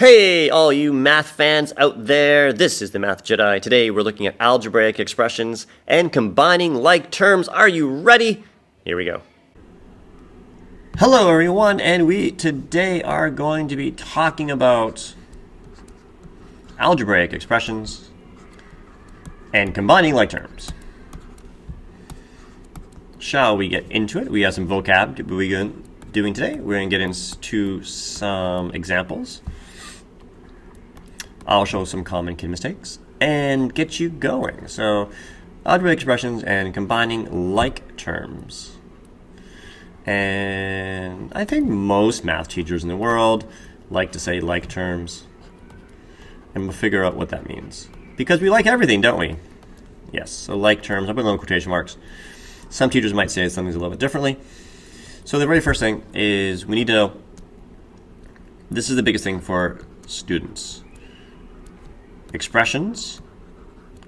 Hey, all you math fans out there, this is the Math Jedi. Today we're looking at algebraic expressions and combining like terms. Are you ready? Here we go. Hello everyone, and we today are going to be talking about algebraic expressions and combining like terms. Shall we get into it? We have some vocab to be doing today. We're going to get into some examples. I'll show some common kid mistakes and get you going. So, algebraic expressions and combining like terms. And I think most math teachers in the world like to say like terms. And we'll figure out what that means. Because we like everything, don't we? Yes, so like terms, I put little quotation marks. Some teachers might say something a little bit differently. So the very first thing is we need to know, this is the biggest thing for students. Expressions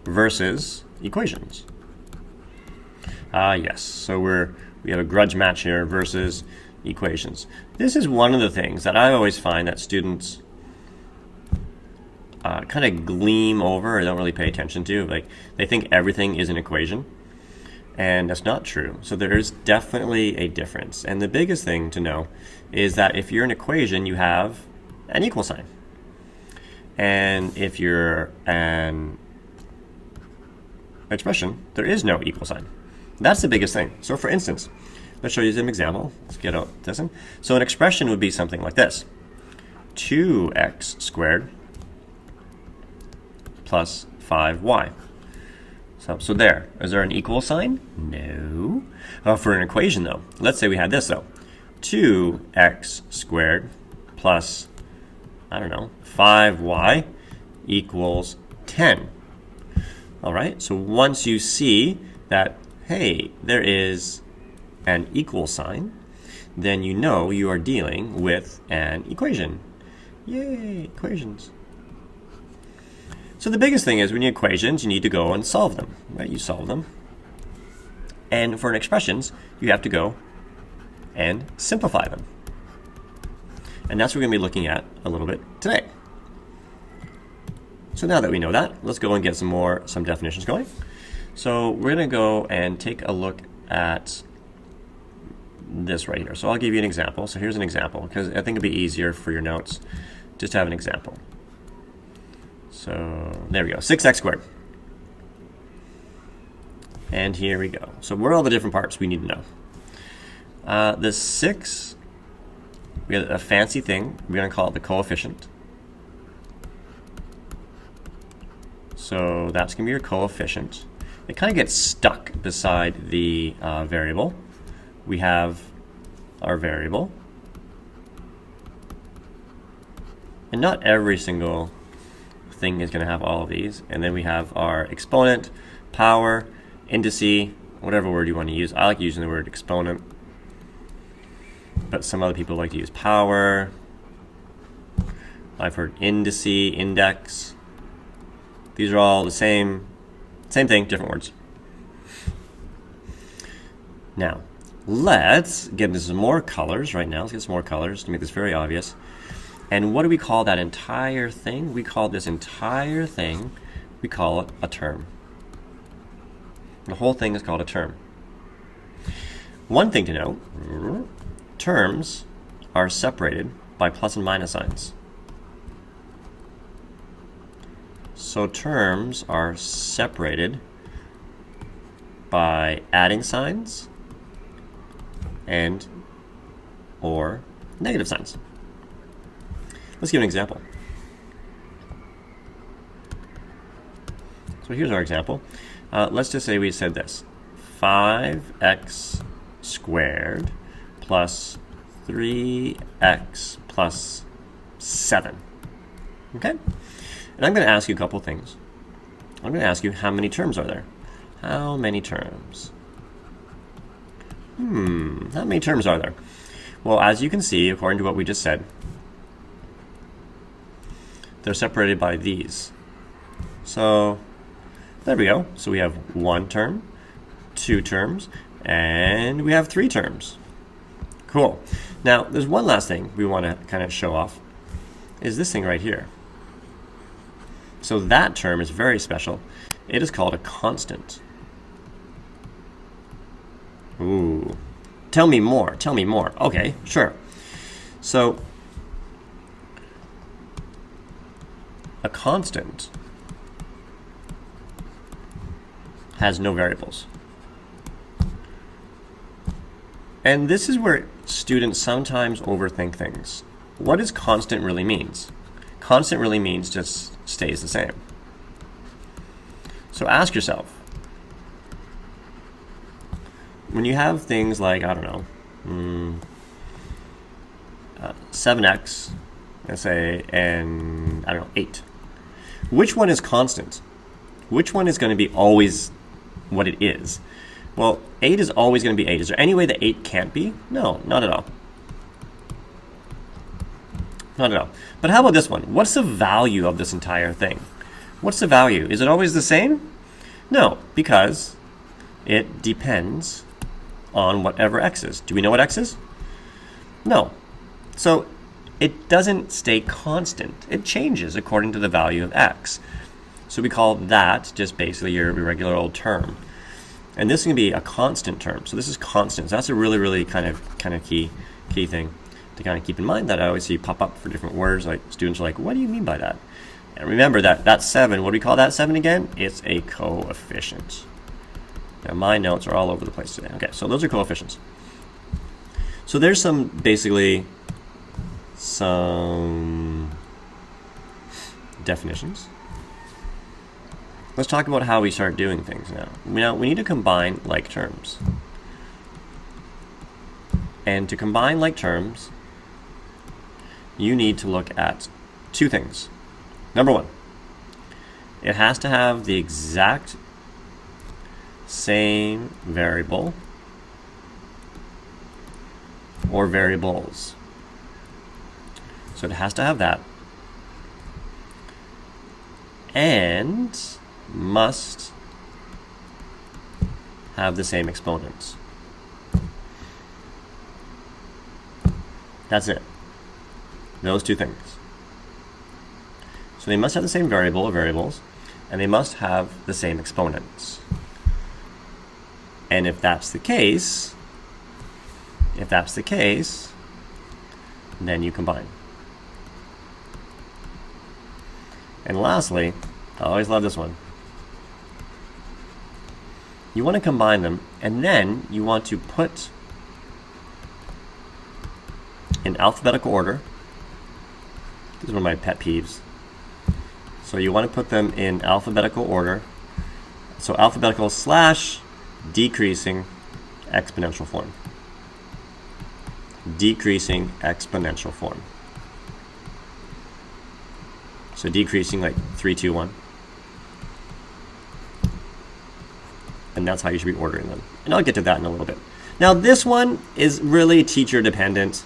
versus equations. Yes, so we have a grudge match here versus equations. This is one of the things that I always find that students kind of gleam over or don't really pay attention to. Like, they think everything is an equation, and that's not true. So there is definitely a difference. And the biggest thing to know is that if you're an equation, you have an equal sign. And if you're an expression, there is no equal sign. That's the biggest thing. So for instance, let's show you an example. Let's get out this one. So an expression would be something like this. 2x squared plus 5y. So there. Is there an equal sign? No. For an equation though, let's say we had this though. 2x squared plus, I don't know, 5y equals 10. All right, so once you see that, hey, there is an equal sign, then you know you are dealing with an equation. Yay, equations. So the biggest thing is when you have equations, you need to go and solve them, right? You solve them. And for expressions, you have to go and simplify them. And that's what we're going to be looking at a little bit today. So now that we know that, let's go and get some definitions going. So we're going to go and take a look at this right here. So I'll give you an example. So here's an example, because I think it'd be easier for your notes just to have an example. So there we go, 6x squared. And here we go. So what are all the different parts we need to know? The 6, we got a fancy thing. We're going to call it the coefficient. So that's going to be your coefficient. It kind of gets stuck beside the variable. We have our variable. And not every single thing is going to have all of these. And then we have our exponent, power, indice, whatever word you want to use. I like using the word exponent, but some other people like to use power. I've heard indice, index. These are all the same thing, different words. Now, let's get into some more colors right now. Let's get some more colors to make this very obvious. And what do we call that entire thing? We call this entire thing, we call it a term. The whole thing is called a term. One thing to know, terms are separated by plus and minus signs. So terms are separated by adding signs and or negative signs. Let's give an example. So here's our example. Let's just say we said this. 5x squared plus 3x plus 7. Okay? And I'm going to ask you a couple things. I'm going to ask you, how many terms are there? How many terms? How many terms are there? Well, as you can see, according to what we just said, they're separated by these. So there we go. So we have one term, two terms, and we have three terms. Cool. Now, there's one last thing we want to kind of show off. is this thing right here. So that term is very special. It is called a constant. Ooh. Tell me more. Tell me more. Okay, sure. So a constant has no variables. And this is where students sometimes overthink things. What does constant really means? Constant really means just stays the same. So ask yourself, when you have things like, I don't know, 7x, let's say, and I don't know, 8. Which one is constant? Which one is going to be always what it is? Well, 8 is always going to be 8. Is there any way that 8 can't be? No, not at all. Not at all. But how about this one? What's the value of this entire thing? What's the value? Is it always the same? No, because it depends on whatever x is. Do we know what x is? No. So it doesn't stay constant. It changes according to the value of x. So we call that just basically your regular old term. And this is going to be a constant term. So this is constant. So that's a really, really kind of key thing to kind of keep in mind that I always see pop up for different words. Like students are like, what do you mean by that? And remember that 7, what do we call that 7 again? It's a coefficient. Now my notes are all over the place today. Okay, so those are coefficients. So there's basically some definitions. Let's talk about how we start doing things now. Now we need to combine like terms. And to combine like terms, you need to look at two things. Number one, it has to have the exact same variable or variables. So it has to have that. And must have the same exponents. That's it. Those two things. So they must have the same variable or variables, and they must have the same exponents. And if that's the case, then you combine. And lastly, I always love this one. You want to combine them, and then you want to put in alphabetical order. This is one of my pet peeves. So you want to put them in alphabetical order. So alphabetical / decreasing exponential form. Decreasing exponential form. So decreasing like 3, 2, 1. And that's how you should be ordering them. And I'll get to that in a little bit. Now this one is really teacher dependent.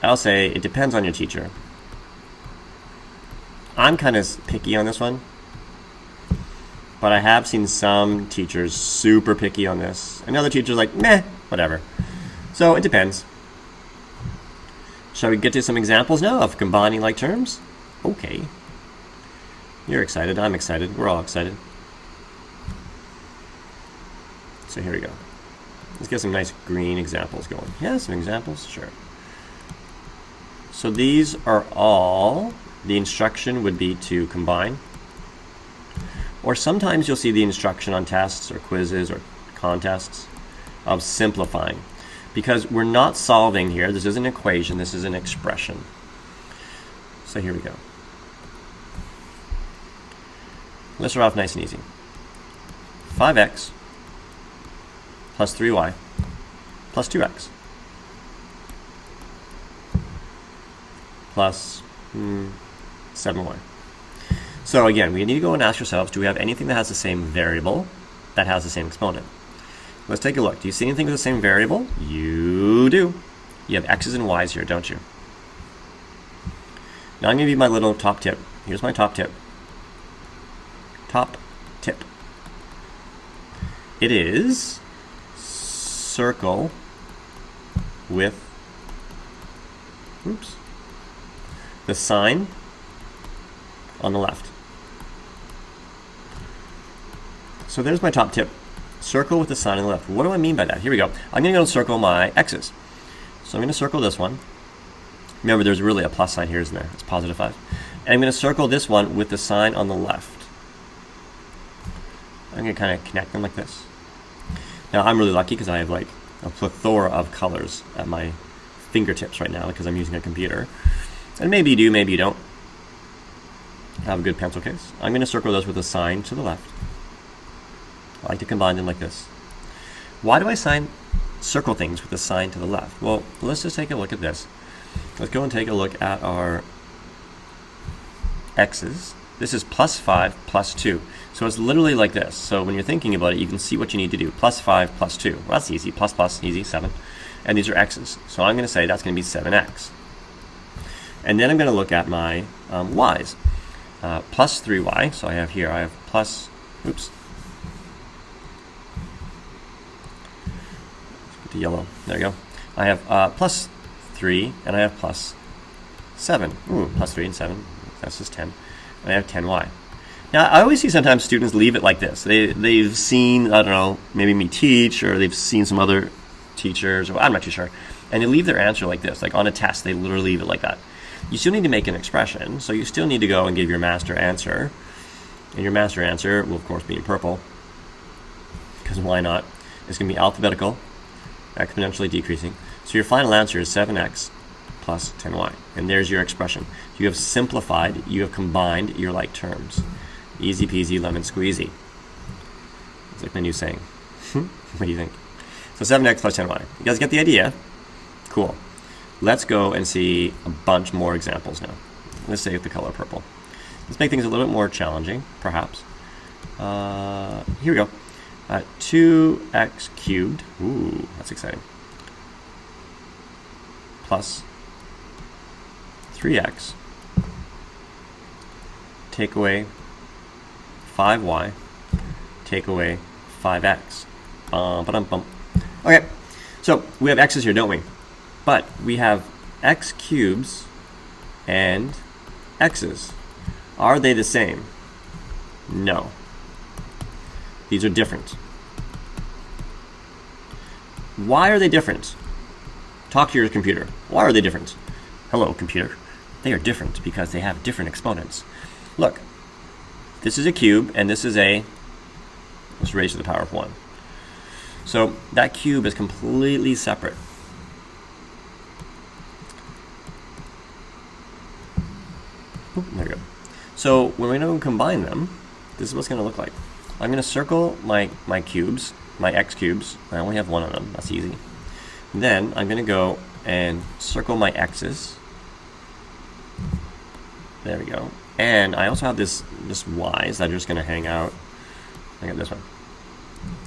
I'll say it depends on your teacher. I'm kind of picky on this one, but I have seen some teachers super picky on this, and other teachers like, meh, whatever. So it depends. Shall we get to some examples now of combining like terms? Okay. You're excited, I'm excited, we're all excited. So here we go. Let's get some nice green examples going. Yeah, some examples, sure. So these are all, the instruction would be to combine. Or sometimes you'll see the instruction on tests or quizzes or contests of simplifying. Because we're not solving here, this is an equation, this is an expression. So here we go. Let's start off nice and easy. 5x plus 3y plus 2x plus 7y. So again, we need to go and ask ourselves, do we have anything that has the same variable that has the same exponent? Let's take a look. Do you see anything with the same variable? You do. You have x's and y's here, don't you? Now I'm going to give you my little top tip. Here's my top tip. Top tip. It is circle with, the sign on the left. So there's my top tip. Circle with the sign on the left. What do I mean by that? Here we go. I'm going to go and circle my x's. So I'm going to circle this one. Remember, there's really a plus sign here, isn't there? It's positive 5. And I'm going to circle this one with the sign on the left. I'm going to kind of connect them like this. Now, I'm really lucky because I have like a plethora of colors at my fingertips right now because I'm using a computer. And maybe you do, maybe you don't have a good pencil case. I'm going to circle those with a sign to the left. I like to combine them like this. Why do I circle things with a sign to the left? Well, let's just take a look at this. Let's go and take a look at our x's. This is plus 5 plus 2. So it's literally like this. So when you're thinking about it, you can see what you need to do. Plus 5 plus 2. Well, that's easy. Plus plus, easy, 7. And these are x's. So I'm going to say that's going to be 7x. And then I'm going to look at my y's. Plus 3y. So I have plus, oops. The yellow. There you go. I have plus 3 and I have plus 7. Plus 3 and 7. That's just 10. And I have 10y. Now, I always see sometimes students leave it like this. They've seen, I don't know, maybe me teach, or they've seen some other teachers, or I'm not too sure, and they leave their answer like this. Like on a test, they literally leave it like that. You still need to make an expression, so you still need to go and give your master answer. And your master answer will, of course, be in purple, because why not? It's going to be alphabetical, exponentially decreasing. So your final answer is 7x plus 10y. And there's your expression. You have simplified, you have combined your like terms. Easy peasy lemon squeezy. It's like my new saying. What do you think? So 7x plus 10y. You guys get the idea? Cool. Let's go and see a bunch more examples now. Let's say with the color purple. Let's make things a little bit more challenging, perhaps. Here we go. 2x cubed. Ooh, that's exciting. Plus 3x. Take away 5y. Take away 5x. Okay, so we have x's here, don't we? But we have x cubes and x's. Are they the same? No. These are different. Why are they different? Talk to your computer. Why are they different? Hello, computer. They are different because they have different exponents. Look, this is a cube, and this is a, let's raise to the power of 1. So that cube is completely separate. There we go. So when we go and combine them, this is what's going to look like. I'm going to circle my cubes, my x cubes. I only have one of them. That's easy. Then I'm going to go and circle my x's. There we go. And I also have this y's that are just going to hang out. I got this one.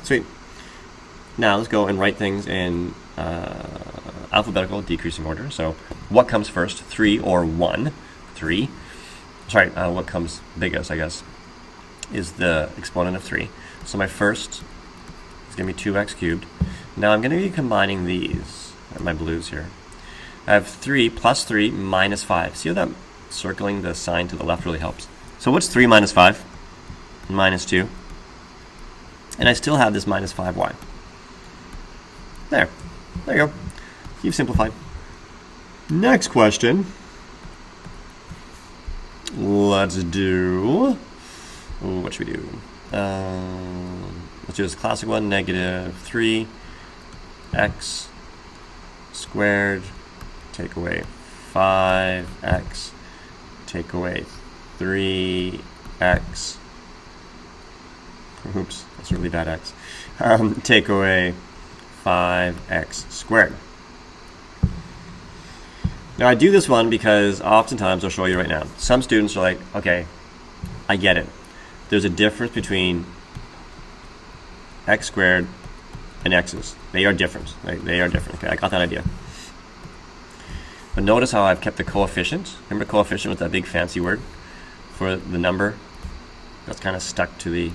Sweet. Now let's go and write things in alphabetical decreasing order. So what comes first, 3 or 1? 3. Sorry, what comes biggest, I guess, is the exponent of 3. So my first is going to be 2x cubed. Now I'm going to be combining these, my blues here. I have 3 plus 3 minus 5. See how that circling the sign to the left really helps? So what's 3 minus 5? Minus 2. And I still have this minus 5y. There you go. You've simplified. Next question. Let's do, what should we do? Let's do this classic one, negative 3x squared, take away 5x, take away 3x, oops, that's a really bad x, take away 5x squared. Now I do this one because oftentimes, I'll show you right now, some students are like, okay, I get it. There's a difference between x squared and x's. They are different. They are different. Okay, I got that idea. But notice how I've kept the coefficient. Remember coefficient was that big fancy word for the number that's kind of stuck to the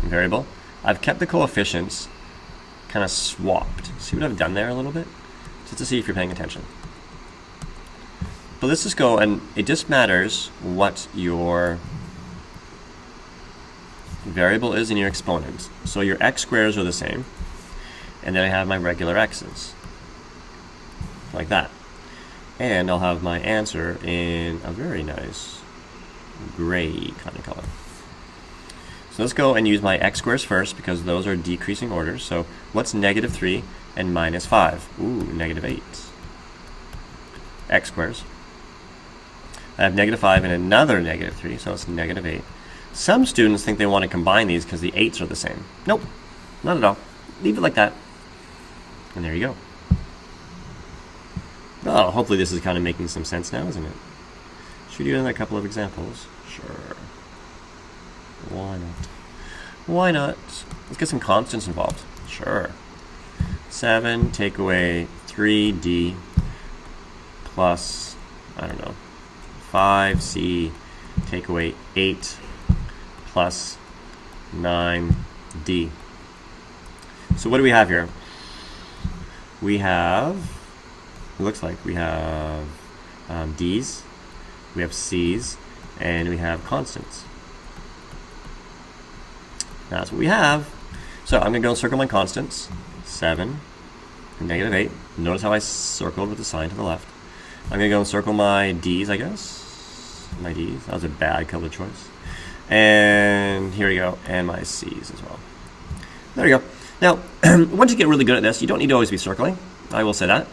variable? I've kept the coefficients kind of swapped. See what I've done there a little bit? Just to see if you're paying attention. But let's just go, and it just matters what your variable is in your exponent. So your x squares are the same, and then I have my regular x's, like that. And I'll have my answer in a very nice gray kind of color. So let's go and use my x squares first, because those are decreasing orders. So what's negative 3 and minus 5? Ooh, negative 8. X squares. I have negative 5 and another negative 3, so it's negative 8. Some students think they want to combine these because the 8's are the same. Nope, not at all. Leave it like that. And there you go. Oh, hopefully this is kind of making some sense now, isn't it? Should we do another couple of examples? Sure. Why not? Why not? Let's get some constants involved. Sure. 7 take away 3d plus, I don't know, 5c take away 8 plus 9d. So what do we have here? We have, it looks like we have d's, we have c's, and we have constants. That's what we have. So I'm going to go and circle my constants. 7 and negative 8. Notice how I circled with the sign to the left. I'm going to go and circle my d's, I guess. My d's. That was a bad color choice. And here we go. And my c's as well. There you go. Now, once you get really good at this, you don't need to always be circling. I will say that.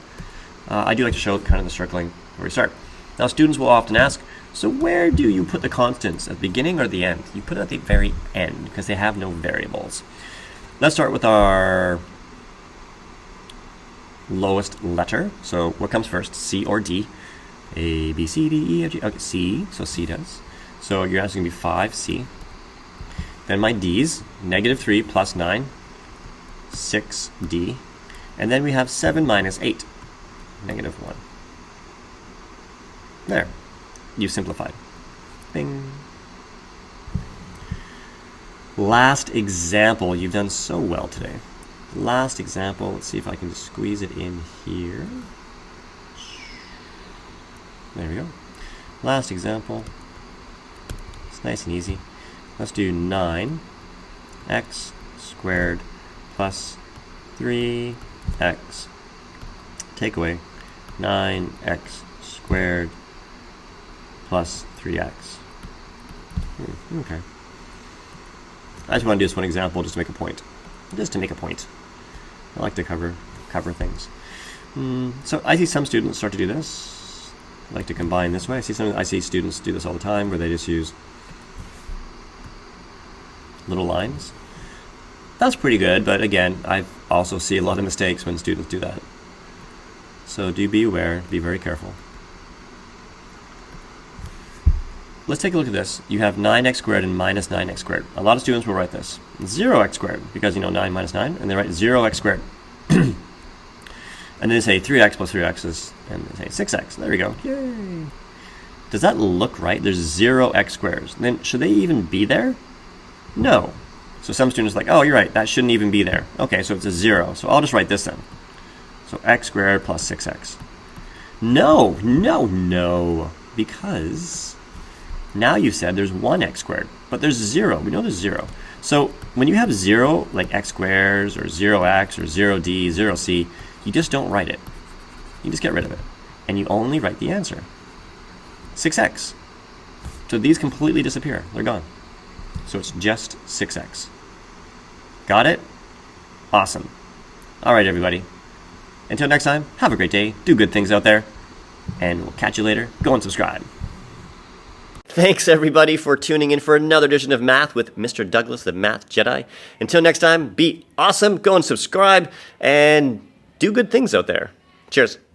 I do like to show kind of the circling where we start. Now, students will often ask, so where do you put the constants? At the beginning or the end? You put it at the very end because they have no variables. Let's start with our lowest letter. So what comes first, C or D? A, B, C, D, E, F, G. Okay, C, so C does. So your answer is going to be 5C. Then my D's, negative 3 plus 9, 6D. And then we have 7 minus 8, negative 1. There. You've simplified. Bing. Last example. You've done so well today. Last example. Let's see if I can just squeeze it in here. There we go. Last example. It's nice and easy. Let's do 9x squared plus 3x. Take away 9x squared plus 3x. Okay. I just want to do this one example just to make a point. Just to make a point. I like to cover things. So I see some students start to do this. I like to combine this way. I see students do this all the time where they just use little lines. That's pretty good, but again, I also see a lot of mistakes when students do that. So do be aware, be very careful. Let's take a look at this. You have 9x squared and minus 9x squared. A lot of students will write this 0x squared because, 9 minus 9, and they write 0x squared. And then they say 3x plus 3x is, and they say 6x. There we go. Yay. Does that look right? There's 0x squares. Then should they even be there? No. So some students are like, oh, you're right. That shouldn't even be there. Okay, so it's a 0. So I'll just write this then. So x squared plus 6x. No, because now you said there's 1x squared, but there's 0. We know there's 0. So when you have 0, like x squares or 0x or 0d, 0c, you just don't write it. You just get rid of it. And you only write the answer. 6x. So these completely disappear. They're gone. So it's just 6x. Got it? Awesome. All right, everybody. Until next time, have a great day. Do good things out there. And we'll catch you later. Go and subscribe. Thanks, everybody, for tuning in for another edition of Math with Mr. Douglas, the Math Jedi. Until next time, be awesome. Go and subscribe and do good things out there. Cheers.